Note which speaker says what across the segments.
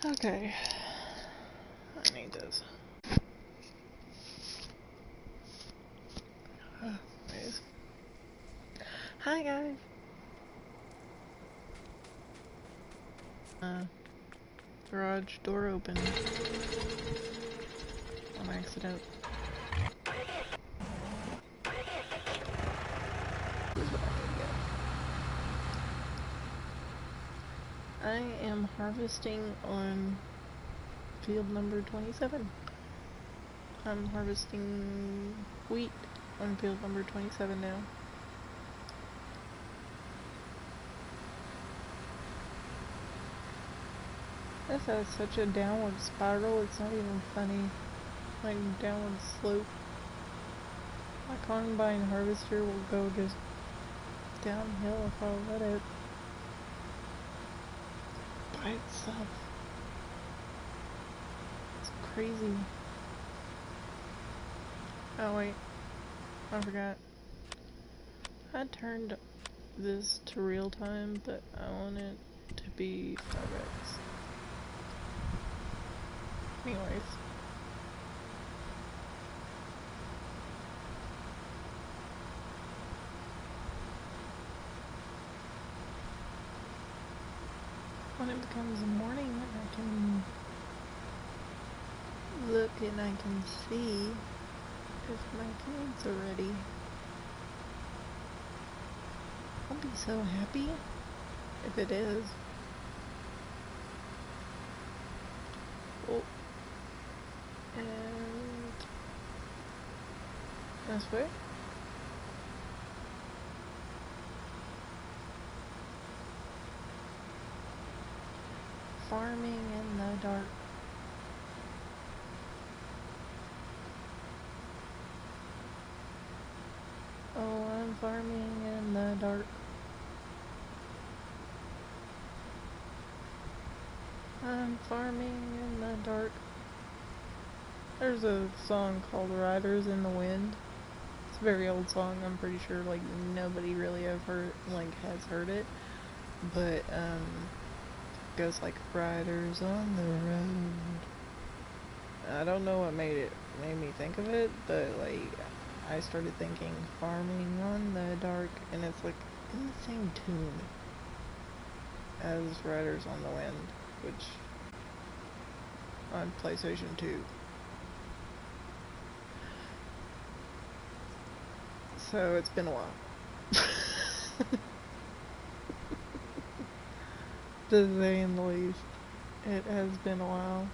Speaker 1: Okay. I need this. Anyways. Hi guys. Garage door open. On accident. This is what I need to get. I am harvesting on field number 27. I'm harvesting wheat on field number 27 now. This has such a downward spiral, it's not even funny. Like, downward slope. My combine harvester will go just downhill if I let it. By itself. It's crazy. Oh wait, I forgot. I turned this to real time, but I want it to be 5x. Anyways. When it becomes morning, I can look and I can see if my kids are ready. I'll be so happy if it is. Oh. And that's right. Farming in the dark. Oh, I'm farming in the dark. I'm farming in the dark. There's a song called Riders in the Wind. It's a very old song. I'm pretty sure like nobody really has heard it. But it goes like Riders on the road. I don't know what made me think of it, but like I started thinking farming on the dark, and it's like in the same tune as Riders on the Wind, which on PlayStation 2. So it's been a while. To say the least. It has been a while.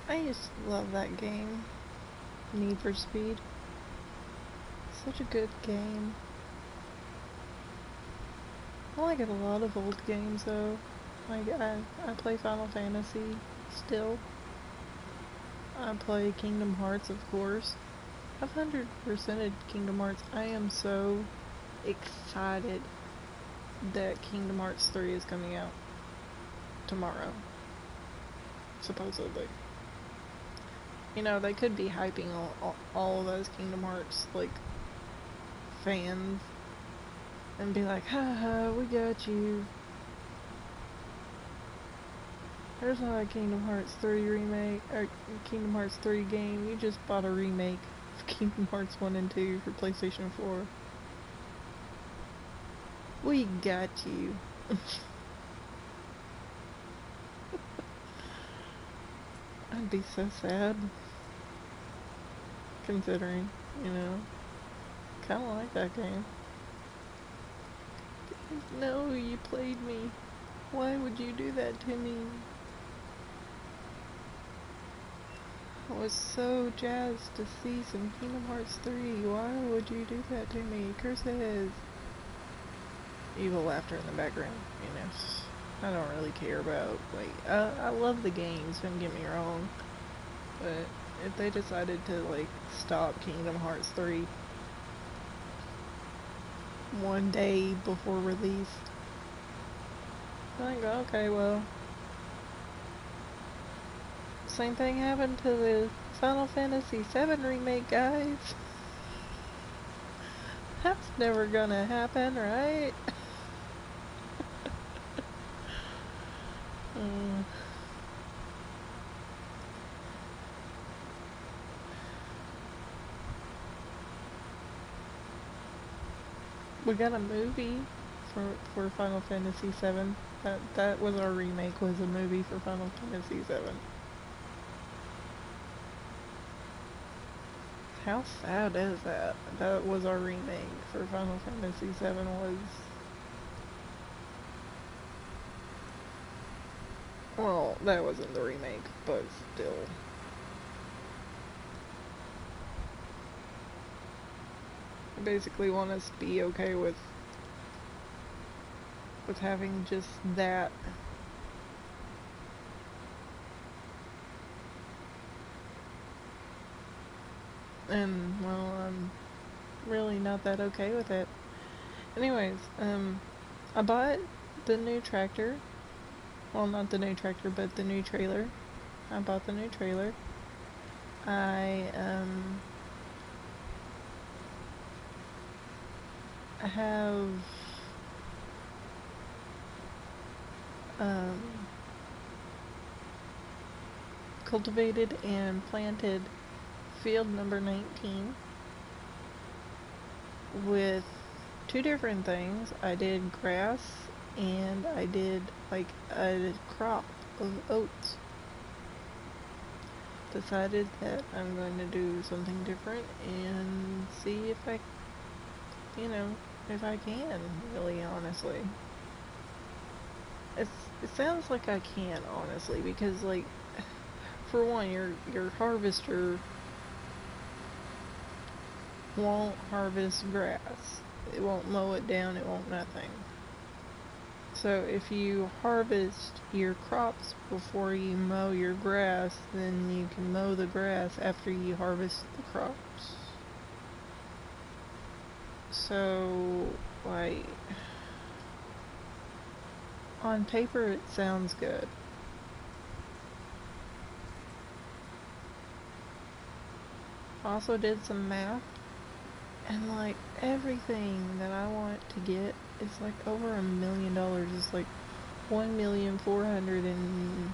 Speaker 1: I used to love that game. Need for Speed. Such a good game. I like a lot of old games though. Like I play Final Fantasy still. I play Kingdom Hearts, of course. I've 100%ed Kingdom Hearts. I am so excited that Kingdom Hearts 3 is coming out tomorrow. Supposedly. You know, they could be hyping all of those Kingdom Hearts, like, fans. And be like, haha, we got you. There's not a Kingdom Hearts 3 remake, or Kingdom Hearts 3 game. You just bought a remake of Kingdom Hearts 1 and 2 for PlayStation 4. We got you. I'd be so sad. Considering, you know, kinda like that game. No, you played me. Why would you do that to me? I was so jazzed to see some Kingdom Hearts 3. Why would you do that to me? Curses. Evil laughter in the background, you know. I don't really care about, like, I love the games, don't get me wrong. But if they decided to, like, stop Kingdom Hearts 3 one day before release, I go, okay, well, same thing happened to the Final Fantasy VII remake, guys. That's never gonna happen, right? Mm. We got a movie for Final Fantasy VII. That was our remake. Was a movie for Final Fantasy VII. How sad is that? That was our remake for Final Fantasy VII. Was, well, that wasn't the remake, but still. I basically want us to be okay with having just that. And, well, I'm really not that okay with it. Anyways, I bought the new tractor. Well, not the new tractor, but the new trailer. I bought the new trailer. I have um, cultivated and planted field number 19 with two different things. I did grass and I did like a crop of oats. Decided that I'm going to do something different and see if I, you know, if I can, really honestly. It sounds like I can, honestly, because like, for one, your harvester won't harvest grass. It won't mow it down, it won't nothing. So if you harvest your crops before you mow your grass, then you can mow the grass after you harvest the crops. So, like, on paper it sounds good. Also did some math, and like everything that I want to get is like over $1 million. It's like 1,400,000 and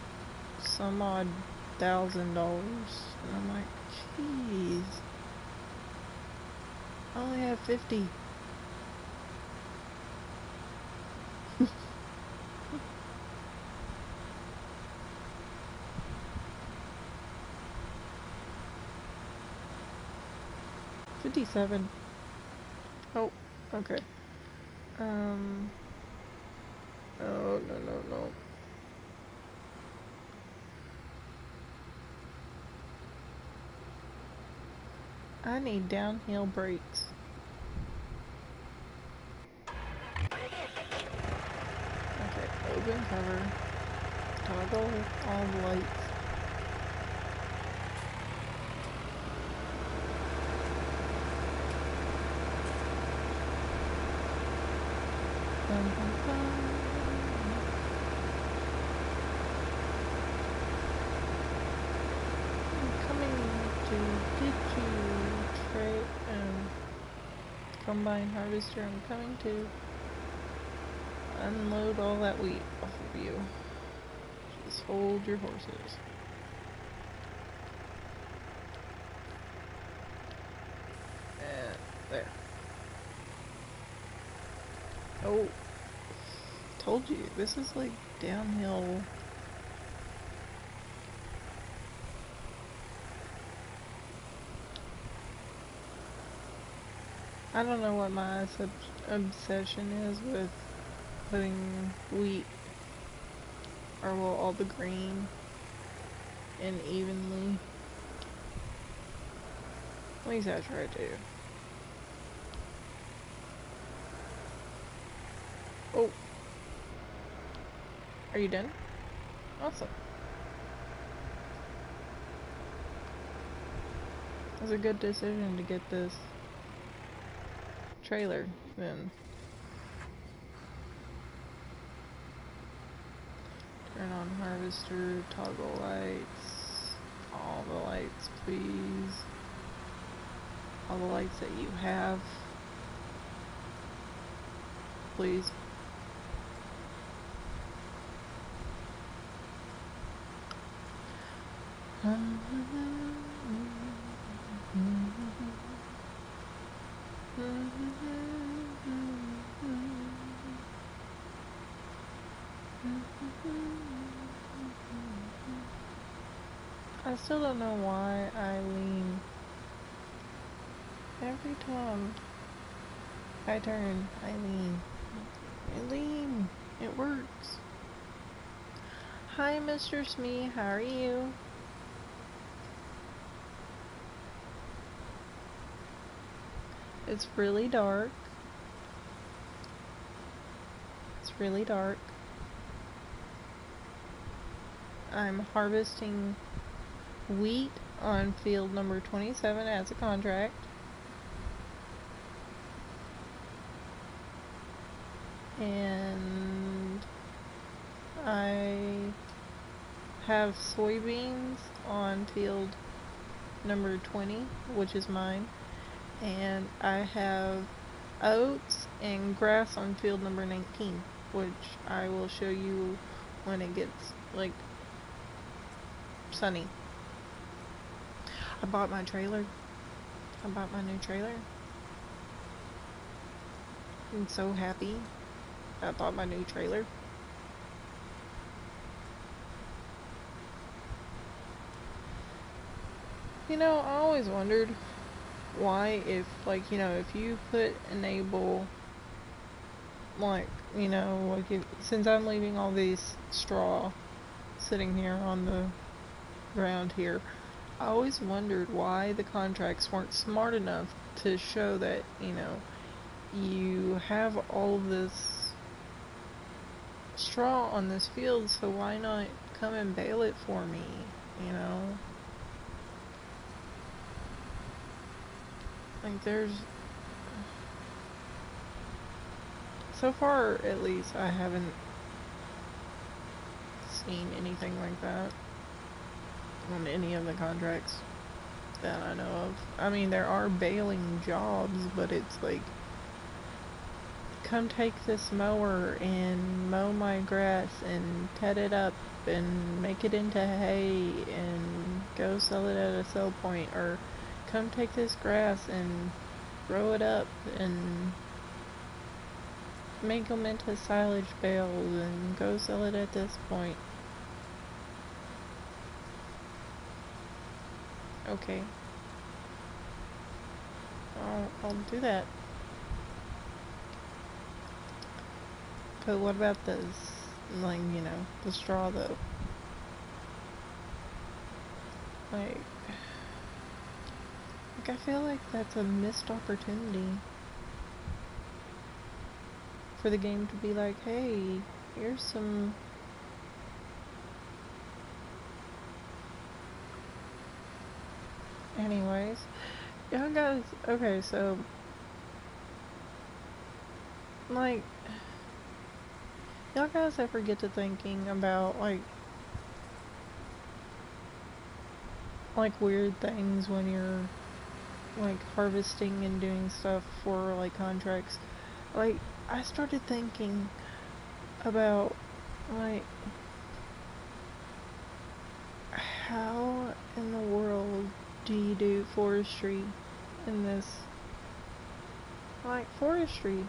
Speaker 1: some odd $1,000, and I'm like, jeez, I only have 50. $57. Oh, okay. Oh, no, no, no. I need downhill brakes. Okay, open cover. Toggle all the lights. Bum, bum, bum. I'm coming to get you, combine harvester. I'm coming to unload all that wheat off of you. Just hold your horses. And there. Oh, told you, this is like downhill. I don't know what my obsession is with putting wheat, or well, all the grain in evenly. At least I try to. Oh. Are you done? Awesome. It was a good decision to get this trailer then. Turn on harvester, toggle lights, all the lights please. All the lights that you have. please. I still don't know why I lean. Every time I turn, I lean. I lean. It works. Hi, Mr. Smee. How are you? It's really dark. It's really dark. I'm harvesting wheat on field number 27 as a contract. And I have soybeans on field number 20, which is mine. And I have oats and grass on field number 19, which I will show you when it gets, like, sunny. I bought my trailer. I bought my new trailer. I'm so happy I bought my new trailer. You know, I always wondered why, if, like, you know, if you put enable, like, you know, like, if, since I'm leaving all these straw sitting here on the ground here, I always wondered why the contracts weren't smart enough to show that, you know, you have all this straw on this field, so why not come and bale it for me, you know? Like, there's... So far, at least, I haven't seen anything like that on any of the contracts that I know of. I mean, there are baling jobs, but it's like, come take this mower and mow my grass and cut it up and make it into hay and go sell it at a sell point, or come take this grass and grow it up and make them into silage bales and go sell it at this point. Okay. I'll do that. But what about this, like, you know, the straw though? Like, I feel like that's a missed opportunity for the game to be like, hey, here's some... Anyways, y'all guys, okay, so, like, y'all guys ever get to thinking about, like, weird things when you're, like, harvesting and doing stuff for, like, contracts? Like, I started thinking about, like, how in the world do you do forestry in this, like, forestry?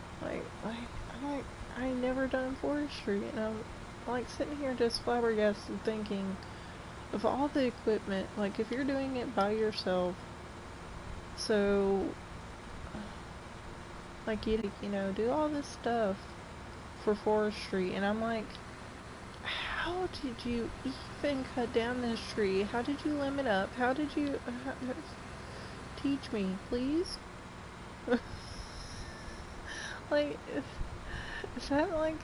Speaker 1: I never done forestry, and I'm, like, sitting here just flabbergasted thinking of all the equipment, like, if you're doing it by yourself, so, like, you know, do all this stuff for forestry, and I'm like, how did you even cut down this tree? How did you limb it up? How did you... teach me, please? Like, is that, like,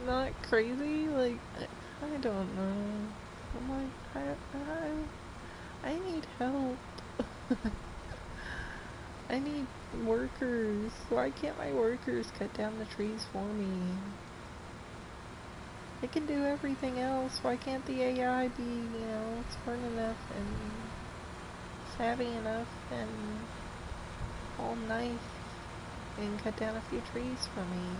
Speaker 1: not crazy? Like, I don't know. I'm like, I need help. I need workers. Why can't my workers cut down the trees for me? They can do everything else. Why can't the AI be, you know, smart enough and savvy enough and all nice and cut down a few trees for me?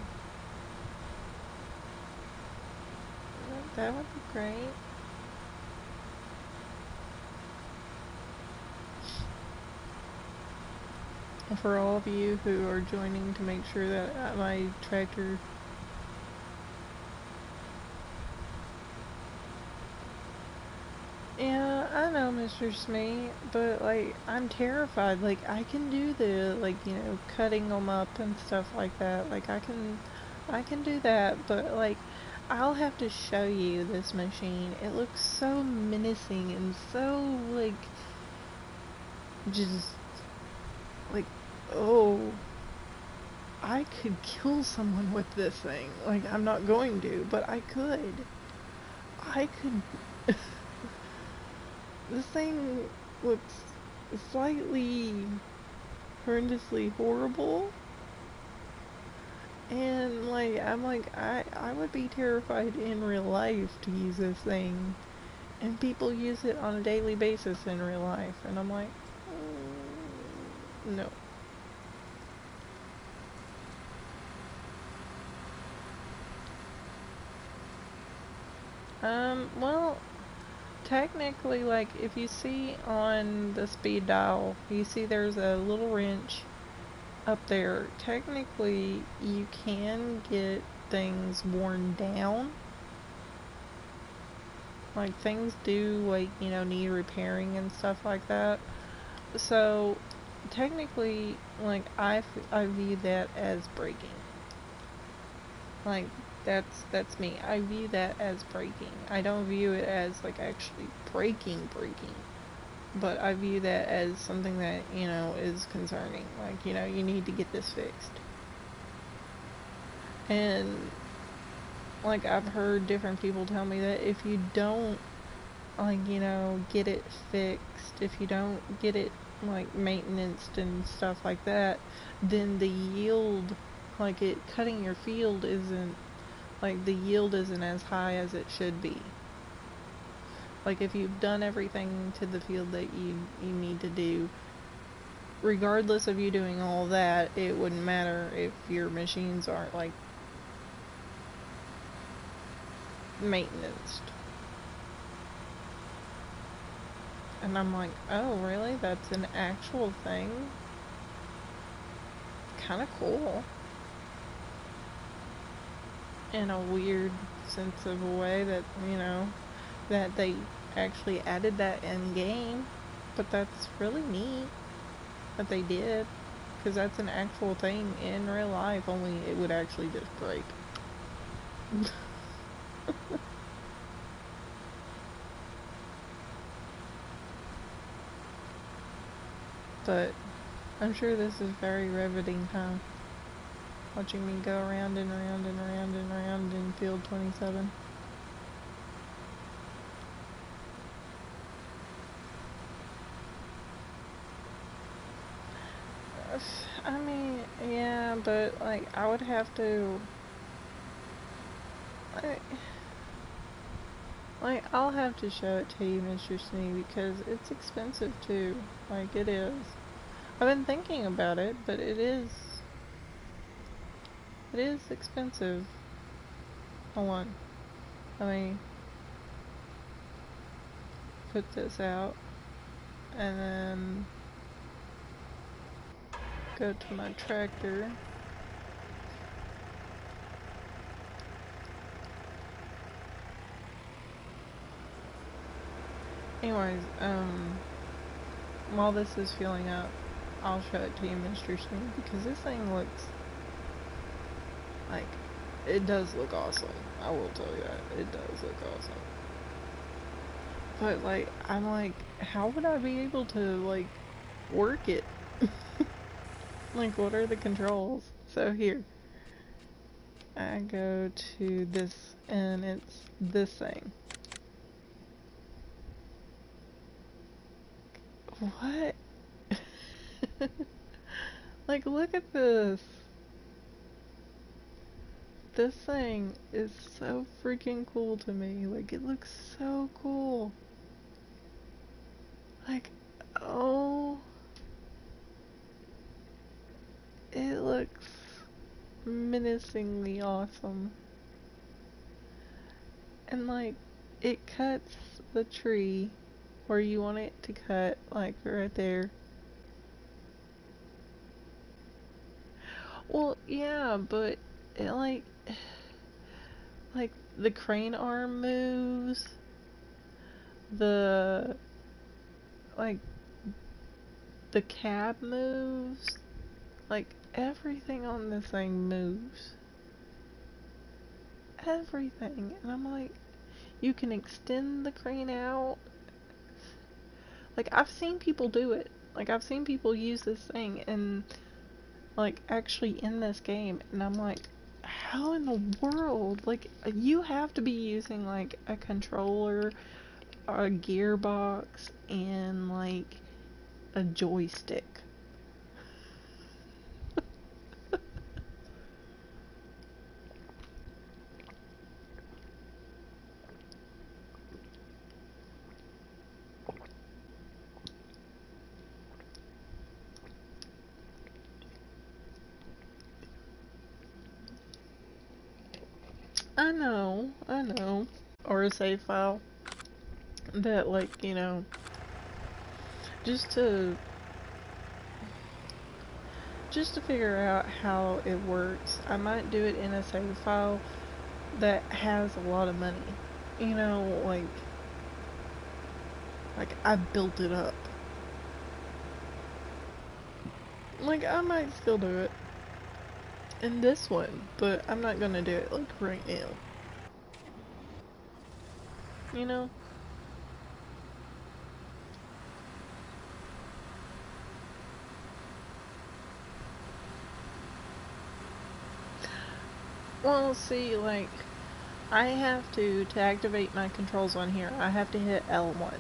Speaker 1: That would be great. And for all of you who are joining to make sure that my tractor... Yeah, I know, Mr. Smee, but, like, I'm terrified. Like, I can do the, like, you know, cutting them up and stuff like that. Like, I can do that, but, like, I'll have to show you this machine. It looks so menacing and so, like, just, like, oh, I could kill someone with this thing. Like, I'm not going to, but I could. I could. This thing looks slightly horrendously horrible. And, like, I'm like, I would be terrified in real life to use this thing. And people use it on a daily basis in real life. And I'm like, no. Well, technically, like, if you see on the speed dial, you see there's a little wrench up there. Technically, you can get things worn down. Like, things do, like, you know, need repairing and stuff like that. So, technically, like, I view that as breaking. Like, that's me. I view that as breaking. I don't view it as, like, actually breaking. But I view that as something that, you know, is concerning. Like, you know, you need to get this fixed. And, like, I've heard different people tell me that if you don't, like, you know, get it fixed, if you don't get it, like, maintenanced and stuff like that, then the yield, like, it cutting your field isn't, like, the yield isn't as high as it should be. Like, if you've done everything to the field that you need to do, regardless of you doing all that, it wouldn't matter if your machines aren't, like, maintenanced. And I'm like, oh, really? That's an actual thing? Kind of cool. In a weird sense of a way that, you know, that they actually added that in game. But that's really neat that they did. Because that's an actual thing in real life, only it would actually just break. But I'm sure this is very riveting, huh? Watching me go around and around and around and around in field 27. I mean, yeah, but, like, I would have to, like, I'll have to show it to you, Mr. Snee, because it's expensive too. Like, it is. I've been thinking about it, but it is expensive. Hold on. Let me put this out, and then go to my tractor. Anyways, while this is filling up, I'll show it to you, Mr. Snee, because this thing looks like, it does look awesome. I will tell you that. It does look awesome. But, like, I'm like, how would I be able to, like, work it? Like, what are the controls? So here, I go to this, and it's this thing. What? Like, look at this. This thing is so freaking cool to me. Like, it looks so cool. Like, oh, it looks menacingly awesome. And like, it cuts the tree where you want it to cut, like right there. Well, yeah, but it like the crane arm moves, the like the cab moves, like everything on this thing moves. Everything. And I'm like, you can extend the crane out. Like, I've seen people do it. Like, I've seen people use this thing and, like, actually in this game. And I'm like, how in the world? Like, you have to be using, like, a controller, a gearbox, and, like, a joystick. I know. Or a save file that, like, just to just to figure out how it works, I might do it in a save file that has a lot of money. Like I built it up. Like I might still do it in this one, but I'm not gonna do it like right now. You know? Well, see, like I have to activate my controls on here, I have to hit L1.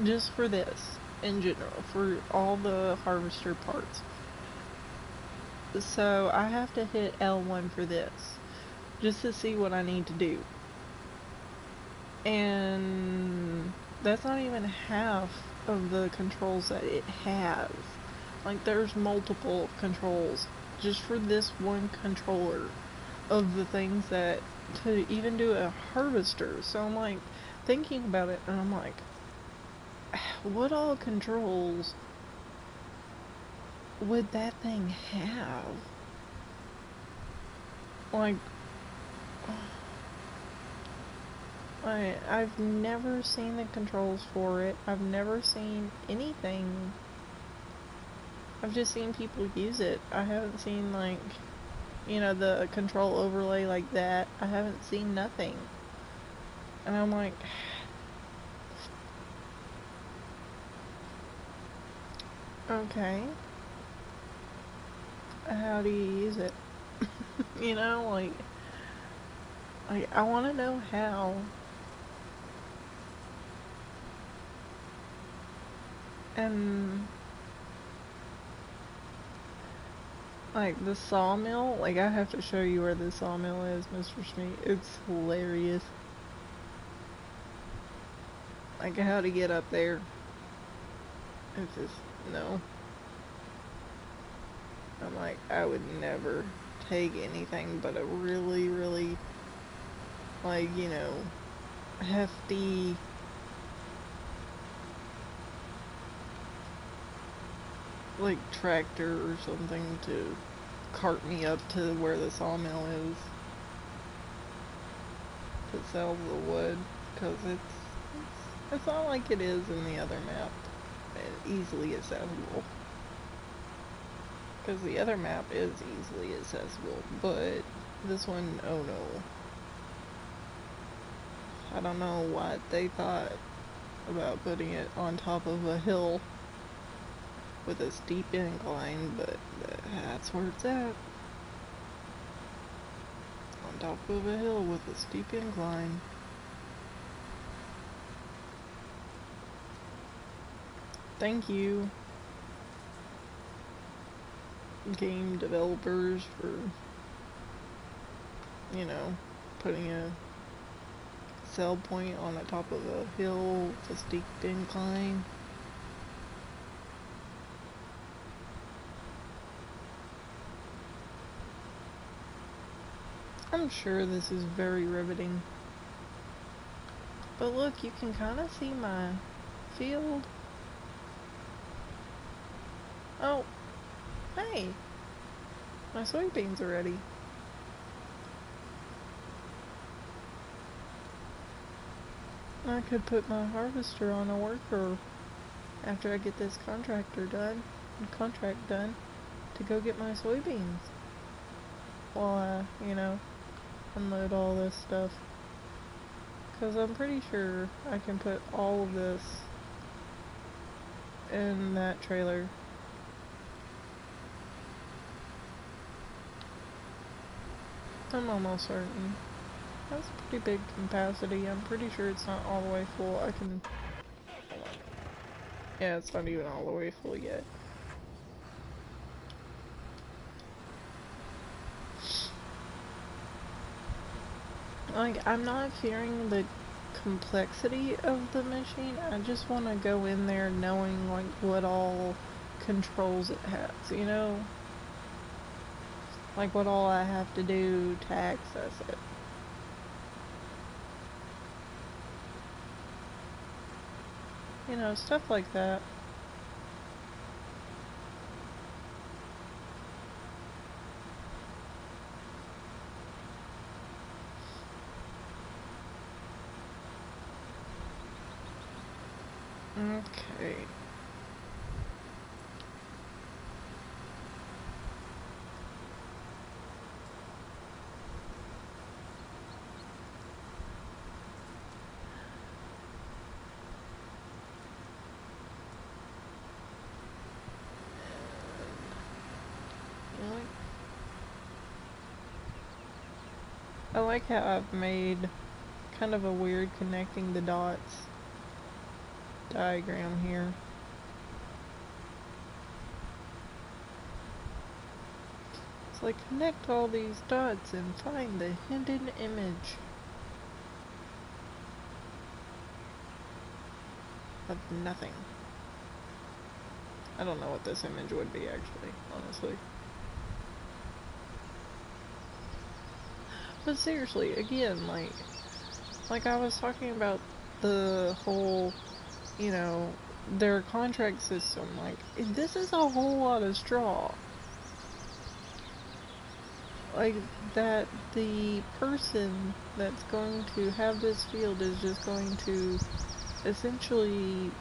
Speaker 1: Just for this, in general, for all the harvester parts. So I have to hit L1 for this, just to see what I need to do. And that's not even half of the controls that it has. Like, there's multiple controls just for this one controller of the things that to even do a harvester. So I'm like thinking about it and I'm like, what all controls would that thing have? Like, I've never seen the controls for it. I've never seen anything. I've just seen people use it. I haven't seen, like, the control overlay like that. I haven't seen nothing. And I'm like, okay. How do you use it? Like, I want to know how. And like the sawmill, like I have to show you where the sawmill is, Mr. Schmeat. It's hilarious. Like how to get up there. It's just, no. I'm like, I would never take anything but a really, really, like, hefty, like, tractor or something to cart me up to where the sawmill is to sell the wood, because it's not like it is in the other map. Easily accessible. Because the other map is easily accessible, but this one, oh no. I don't know what they thought about putting it on top of a hill with a steep incline, but that's where it's at. On top of a hill with a steep incline. Thank you, game developers, for, putting a sell point on the top of a hill with a steep incline. I'm sure this is very riveting. But look, you can kind of see my field. Oh, hey, my soybeans are ready. I could put my harvester on a worker after I get this contract done to go get my soybeans while I, unload all this stuff. Because I'm pretty sure I can put all of this in that trailer. I'm almost certain. That's a pretty big capacity. I'm pretty sure it's not all the way full. I can... Hold on. Yeah, it's not even all the way full yet. Like, I'm not fearing the complexity of the machine. I just want to go in there knowing, like, what all controls it has, you know? Like, what all I have to do to access it. You know, stuff like that. Okay. I like how I've made kind of a weird connecting the dots diagram here. It's like connect all these dots and find the hidden image of nothing. I don't know what this image would be actually, honestly. But seriously, again, like I was talking about the whole, their contract system, like, this is a whole lot of straw. Like, that the person that's going to have this field is just going to essentially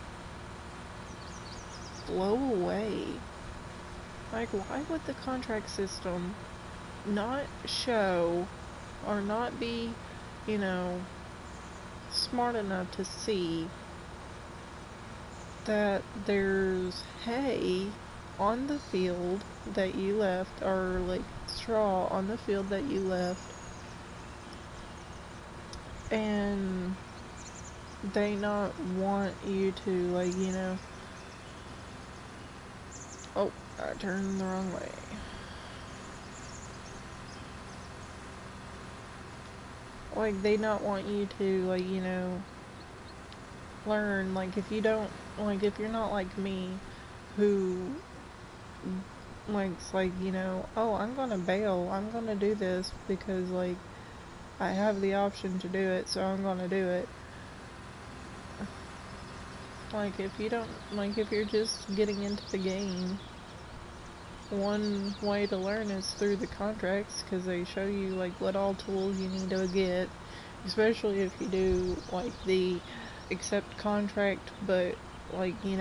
Speaker 1: blow away. Like, why would the contract system not show or not be, smart enough to see that there's hay on the field that you left, or like straw on the field that you left, and they not want you to, like, oh, I turned the wrong way. Like, they not want you to, like, learn, like, if you don't, like, if you're not like me, who, like, oh, I'm gonna bail, I'm gonna do this because, like, I have the option to do it, so I'm gonna do it. Like, if you don't, like, if you're just getting into the game, one way to learn is through the contracts, because they show you, like, what all tools you need to get, especially if you do, like, the accept contract, but, like, you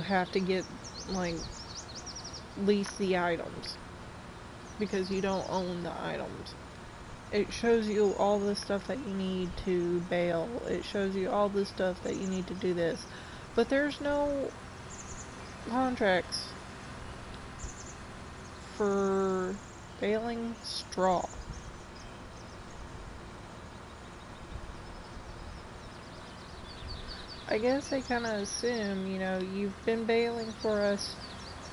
Speaker 1: have to get, like, lease the items, because you don't own the items. It shows you all the stuff that you need to bail. It shows you all the stuff that you need to do this. But there's no contracts for baling straw. I guess they kind of assume, you've been baling for us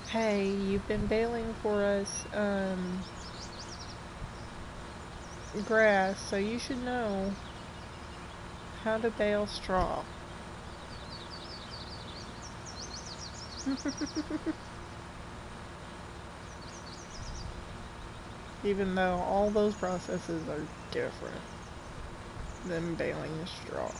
Speaker 1: hay, you've been baling for us, grass, so you should know how to bale straw. Even though all those processes are different. them baling straw.